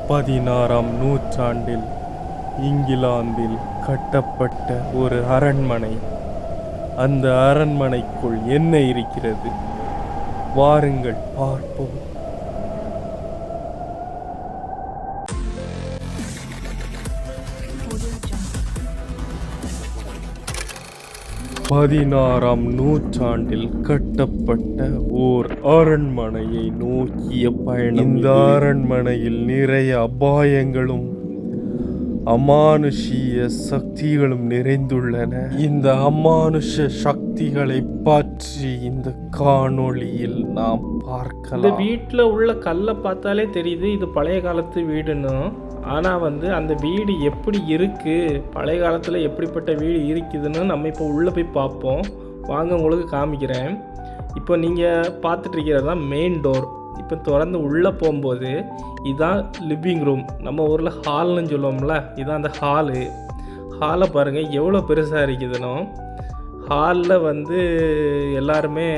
16ஆம் நூற்றாண்டில் இங்கிலாந்தில் கட்டப்பட்ட ஒரு அரண்மனை. அந்த அரண்மனைக்குள் என்ன இருக்கிறது? வாருங்கள் பார்ப்போம். பதினாறாம் நூற்றாண்டில் கட்டப்பட்ட ஓர் அரண்மனையை நோக்கிய பயணம். இந்த அரண்மனையில் நிறைய அபாயங்களும் அமானுஷிய சக்திகளும் நிறைந்துள்ளன. இந்த அமானுஷ சக்திகளை பற்றி இந்த காணொளியில் நாம் பார்க்கலாம். இந்த வீட்டில் உள்ள கல்லை பார்த்தாலே தெரியுது இது பழைய காலத்து வீடுன்னு. ஆனால் அந்த வீடு எப்படி இருக்குது, பழைய காலத்தில் எப்படிப்பட்ட வீடு இருக்குதுன்னு நம்ம இப்போ உள்ளே போய் பார்ப்போம். வாங்க உங்களுக்கு காமிக்கிறேன். இப்போ நீங்கள் பார்த்துட்ருக்கிறது தான் மெயின் டோர். இப்போ திறந்து உள்ளே போகும்போது இதுதான் லிவிங் ரூம். நம்ம ஊரில் ஹால்னு சொல்லுவோம்ல, இதுதான் அந்த ஹாலை பாருங்கள் எவ்வளோ பெருசாக இருக்குதுன்னு. ஹாலில் எல்லாருமே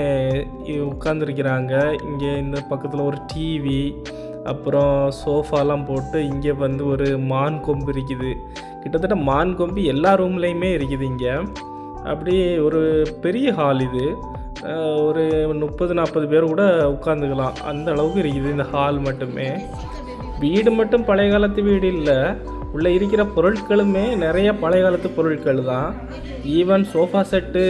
உட்காந்துருக்கிறாங்க. இங்கே இந்த பக்கத்தில் ஒரு டிவி, அப்புறம் சோஃபாலாம் போட்டு இங்கே ஒரு மான் கொம்பு இருக்குது. கிட்டத்தட்ட மான் கொம்பு எல்லா ரூம்லேயுமே இருக்குது இங்கே. அப்படி ஒரு பெரிய ஹால் இது. ஒரு 30-40 பேர் கூட உட்காந்துக்கலாம், அந்த அளவுக்கு இருக்குது இந்த ஹால் மட்டுமே. வீடு மட்டும் பழைய காலத்து வீடு இல்லை, உள்ளே இருக்கிற பொருட்களுமே நிறைய பழைய காலத்து பொருட்கள் தான். ஈவன் சோஃபா செட்டு,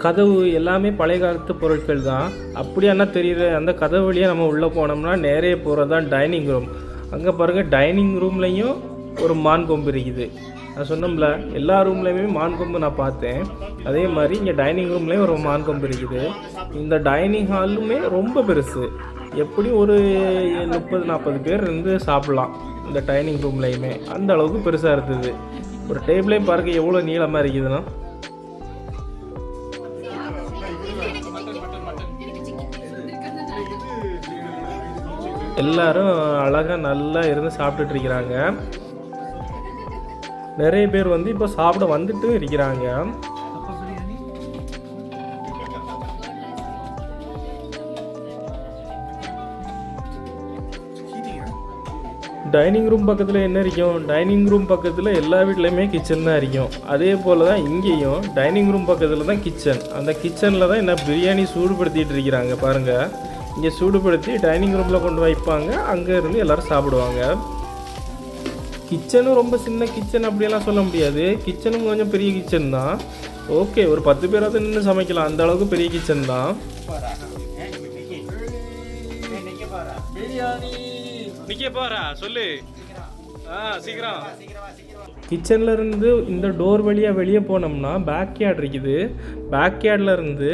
கதவு எல்லாமே பழைய காலத்து பொருட்கள் தான். அப்படியானா தெரியுது, அந்த கதவு வழியாக நம்ம உள்ளே போனோம்னா நிறைய போகிறது தான் டைனிங் ரூம். அங்கே பாருங்கள், டைனிங் ரூம்லேயும் ஒரு மான் கொம்பு இருக்குது. நான் சொன்னோம்ல, எல்லா ரூம்லேயுமே மான் கொம்பு நான் பார்த்தேன். அதே மாதிரி இங்கே டைனிங் ரூம்லேயும் ஒரு மான் கொம்பு இருக்குது. இந்த டைனிங் ஹாலுமே ரொம்ப பெருசு. எப்படி ஒரு 30-40 பேர் இருந்து சாப்பிட்லாம் இந்த டைனிங் ரூம்லேயுமே, அந்த அளவுக்கு பெருசாக இருந்தது. ஒரு டேபிளையும் பார்க்க எவ்வளோ நீளமாக இருக்குதுன்னா. எல்லாரும் அழகாக நல்லா இருந்து சாப்பிட்டுட்டு இருக்கிறாங்க. நிறைய பேர் இப்போ சாப்பிட வந்துட்டு இருக்கிறாங்க. டைனிங் ரூம் பக்கத்தில் என்ன இருக்கும்? டைனிங் ரூம் பக்கத்தில் எல்லா வீட்லேயுமே கிச்சன் தான் இருக்கும். அதே போல் தான் இங்கேயும் டைனிங் ரூம் பக்கத்தில் தான் கிச்சன். அந்த கிச்சனில் தான் என்ன பிரியாணி சூடுபடுத்திட்டு இருக்கிறாங்க பாருங்கள். இங்கே சூடுபடுத்தி டைனிங் ரூமில் கொண்டு வைப்பாங்க, அங்கே இருந்து எல்லோரும் சாப்பிடுவாங்க. கிச்சனும் ரொம்ப சின்ன கிச்சன் அப்படியெல்லாம் சொல்ல முடியாது. கிச்சனும் கொஞ்சம் பெரிய கிச்சன் தான். ஓகே, ஒரு 10 பேராவது நின்று சமைக்கலாம், அந்த அளவுக்கு பெரிய கிச்சன் தான். சொல்லு சீக்கிரம். கிச்சன்ல இருந்து இந்த டோர் வழியாக வெளியே போனோம்னா பேக்யார்ட் இருக்குது. பேக்யார்டில் இருந்து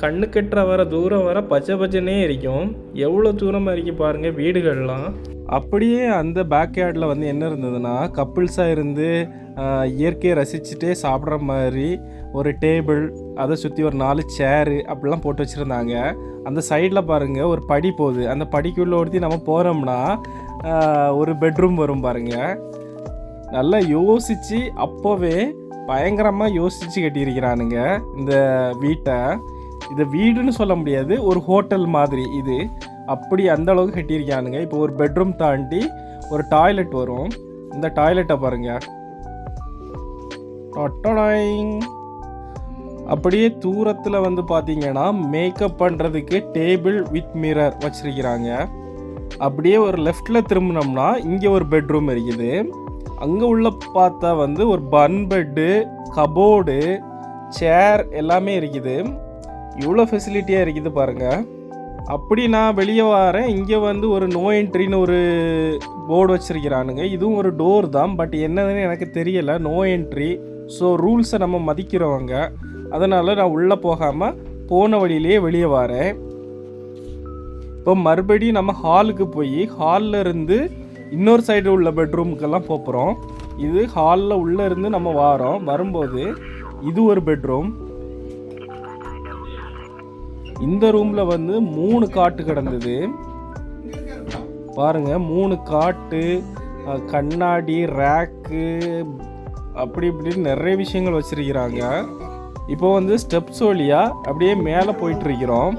கண்ணு கெட்டுற வர தூரம் வர பச்சை பச்சைன்னே இருக்கும். எவ்வளோ தூரமாக இருக்கு பாருங்கள் வீடுகள்லாம். அப்படியே அந்த பேக்யார்டில் என்ன இருந்ததுன்னா, கப்புள்ஸாக இருந்து இயற்கையை ரசிச்சுட்டே சாப்பிட்ற மாதிரி ஒரு டேபிள், அதை சுற்றி ஒரு 4 சேரு அப்படிலாம் போட்டு வச்சுருந்தாங்க. அந்த சைடில் பாருங்கள் ஒரு படி போகுது. அந்த படிக்குள்ளே ஒருத்தி நம்ம போகிறோம்னா ஒரு பெட்ரூம் வரும் பாருங்கள். நல்லா யோசித்து அப்போவே பயங்கரமாக யோசித்து கட்டியிருக்கிறானுங்க இந்த வீட்டை. இதை வீடுன்னு சொல்ல முடியாது, ஒரு ஹோட்டல் மாதிரி இது. அப்படி அந்த அளவுக்கு கட்டியிருக்கானுங்க. இப்போ ஒரு பெட்ரூம் தாண்டி ஒரு டாய்லெட் வரும். இந்த டாய்லெட்டை பாருங்கள். அப்படியே தூரத்தில் பார்த்தீங்கன்னா மேக்கப் பண்ணுறதுக்கு டேபிள் வித் மிரர் வச்சுருக்கிறாங்க. அப்படியே ஒரு லெஃப்டில் திரும்பினோம்னா இங்கே ஒரு பெட்ரூம் இருக்குது. அங்கே உள்ள பார்த்தா ஒரு பன் பெட்டு, கபோர்டு, சேர் எல்லாமே இருக்குது. இவ்வளோ ஃபெசிலிட்டியாக இருக்குது பாருங்கள். அப்படி நான் வெளியே வரேன். இங்கே ஒரு நோ என்ட்ரின்னு ஒரு போர்டு வச்சுருக்கிறானுங்க. இதுவும் ஒரு டோர் தான், பட் என்னதுன்னு எனக்கு தெரியலை. No entry. ஸோ ரூல்ஸை நம்ம மதிக்கிறவங்க, அதனால் நான் உள்ளே போகாமல் போன வழியிலேயே வெளியே வரேன். இப்போ மறுபடியும் நம்ம ஹாலுக்கு போய் ஹாலில் இருந்து இன்னொரு சைடு உள்ள பெட்ரூமுக்கெல்லாம் போகிறோம். இது ஹாலில் உள்ளே இருந்து நம்ம வரும்போது இது ஒரு பெட்ரூம். இந்த ரூமில் 3 காட்டு கிடந்தது பாருங்கள். 3 காட்டு, கண்ணாடி, ரேக்கு, அப்படி இப்படின்னு நிறைய விஷயங்கள் வச்சுருக்கிறாங்க. இப்போ ஸ்டெப்ஸ் வழியாக அப்படியே மேலே போயிட்டுருக்கிறோம்.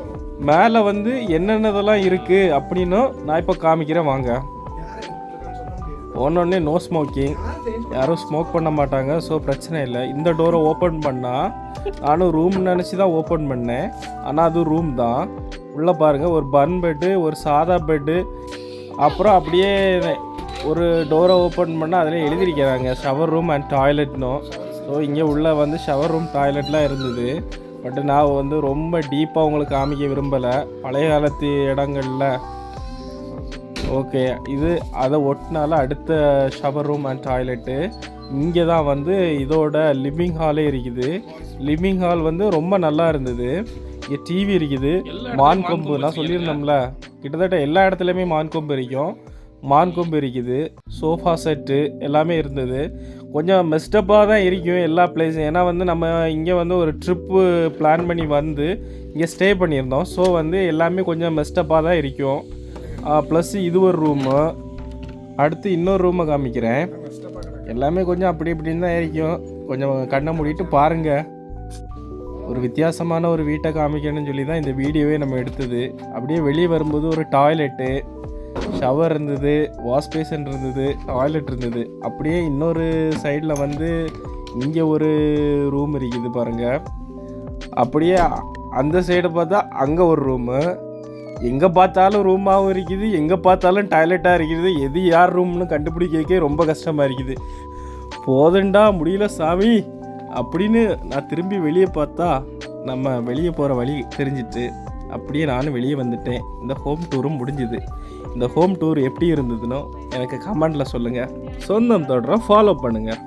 மேலே என்னென்னதெல்லாம் இருக்குது அப்படின்னு நான் இப்போ காமிக்கிறேன் வாங்க. போனோடனே நோ ஸ்மோக்கிங், யாரும் ஸ்மோக் பண்ண மாட்டாங்க. ஸோ பிரச்சனை இல்லை. இந்த டோரை ஓப்பன் பண்ணால் நானும் ரூம் நினச்சி தான் ஓப்பன் பண்ணேன், ஆனால் அது ரூம் தான். உள்ளே பாருங்கள், ஒரு பன் பெட்டு, ஒரு சாதா பெட்டு, அப்புறம் அப்படியே ஒரு டோரை ஓப்பன் பண்ணால் அதில் எழுதியிருக்கிறாங்க ஷவர் ரூம் அண்ட் டாய்லெட்னும். ஸோ இங்கே உள்ளே வந்து ஷவர் ரூம் டாய்லெட்லாம் இருந்தது. பட் நான் வந்து ரொம்ப டீப்பாக உங்களுக்கு காமிக்க விரும்பலை, பழைய காலத்து இடங்களில். ஓகே, இது அதை ஒட்டினால அடுத்த ஷவர் ரூம் அண்ட் டாய்லெட்டு. இங்கே தான் வந்து இதோட லிவிங் ஹாலே இருக்குது. லிவிங் ஹால் வந்து ரொம்ப நல்லா இருந்தது. இங்கே டிவி இருக்குது, மான் கொம்பு, நான் சொல்லியிருந்தோம்ல கிட்டத்தட்ட எல்லா இடத்துலையுமே மான் கொம்பு இருக்கும். மான் கொம்பு இருக்குது, சோஃபா செட்டு எல்லாமே இருந்தது. கொஞ்சம் மெஸ்டப்பாக தான் இருக்கும் எல்லா பிளேஸும். ஏன்னா வந்து நம்ம இங்கே வந்து ஒரு ட்ரிப்பு பிளான் பண்ணி வந்து இங்கே ஸ்டே பண்ணியிருந்தோம். ஸோ வந்து எல்லாமே கொஞ்சம் மெஸ்டப்பாக தான் இருக்கும். ப்ளஸ் இது ஒரு ரூமு, அடுத்து இன்னொரு ரூமை காமிக்கிறேன். எல்லாமே கொஞ்சம் அப்படி இப்படின்னு தான் இருக்கும். கொஞ்சம் கண்ணை மூடிட்டு பாருங்கள். ஒரு வித்தியாசமான ஒரு வீட்டை காமிக்கணும்னு சொல்லி தான் இந்த வீடியோவே நம்ம எடுத்தது. அப்படியே வெளியே வரும்போது ஒரு டாய்லெட்டு, ஷவர் இருந்தது, வாஷ் பேசன் இருந்தது, டாய்லெட் இருந்தது. அப்படியே இன்னொரு சைடில் வந்து இங்கே ஒரு ரூம் இருக்குது பாருங்கள். அப்படியே அந்த சைடு பார்த்தா அங்கே ஒரு ரூமு. எங்கே பார்த்தாலும் ரூமாகவும் இருக்குது, எங்கே பார்த்தாலும் டாய்லெட்டாக இருக்குது. எது யார் ரூம்னு கண்டுபிடிக்க ரொம்ப கஷ்டமாக இருக்குது. போதண்டா முடியல சாமி அப்படின்னு நான் திரும்பி வெளியே பார்த்தா நம்ம வெளியே போகிற வழி தெரிஞ்சிட்டு அப்படியே நானும் வெளியே வந்துட்டேன். இந்த ஹோம் டூரும் முடிஞ்சுது. இந்த ஹோம் டூர் எப்படி இருந்ததுன்னோ எனக்கு கமெண்டில் சொல்லுங்கள். சொந்தம் தொடர ஃபாலோ பண்ணுங்கள்.